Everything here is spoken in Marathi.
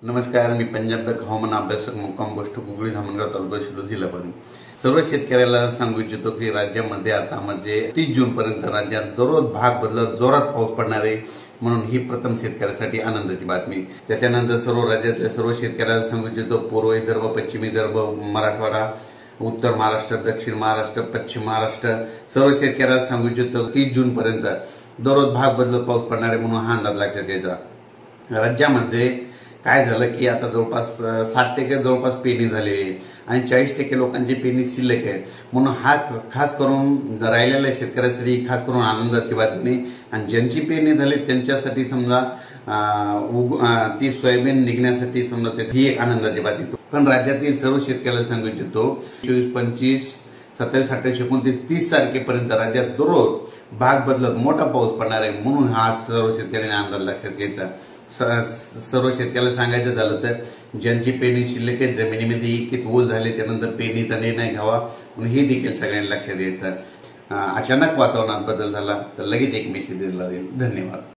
नमस्कार, मी पंजाब हवामान अभ्यासक मुक्काम गोष्ट कुगळी धामणगाव तालुका शिरूर जिल्हा परभणी। सर्व शेतकऱ्याला सांगू इच्छितो की राज्यामध्ये आता 30 जून पर्यंत राज्यात दररोज भाग बदलत जोरात पाऊस पडणार आहे, म्हणून ही प्रथम शेतकऱ्यासाठी आनंदाची बातमी। त्याच्यानंतर सर्व राज्यातल्या सर्व शेतकऱ्याला सांगू इच्छितो, पूर्व विदर्भ, पश्चिम विदर्भ, मराठवाडा, उत्तर महाराष्ट्र, दक्षिण महाराष्ट्र, पश्चिम महाराष्ट्र सर्व शेतकऱ्याला सांगू इच्छितो 30 जून पर्यंत दररोज भाग बदलत पाऊस पडणार आहे, म्हणून हा अंदाज लक्षात घ्यायचा। राज्यामध्ये काय झालं की आता जवळपास 60% जवळपास पेरणी झालेली आहे आणि 40% लोकांची पेरणी शिल्लक आहे, म्हणून हा खास करून राहिलेल्या शेतकऱ्यांसाठी खास करून आनंदाची बातमी। आणि ज्यांची पेरणी झाली त्यांच्यासाठी समजा ती सोयाबीन निघण्यासाठी समजा ही एक आनंदाची बातमी। पण राज्यातील सर्व शेतकऱ्याला सांगू इच्छितो 24, 25, 27, 28, 29, 30 तारखेपर्यंत राज्यात दररोज भाग बदलत मोठा पाऊस पडणार आहे, म्हणून हा सर्व शेतकऱ्यांनी अंदाज लक्षात घ्यायचा। सर्व शेतकऱ्याला सांगायचं झालं तर ज्यांची पेरणी शिल्लक आहे, जमिनीमध्ये इतके ओल झाले, त्यानंतर पेरणीचा निर्णय घ्यावा, म्हणून हे देखील सगळ्यांनी लक्षात घ्यायचं। अचानक वातावरणात बदल झाला तर लगेच एक मेसेज दिला जाईल। धन्यवाद।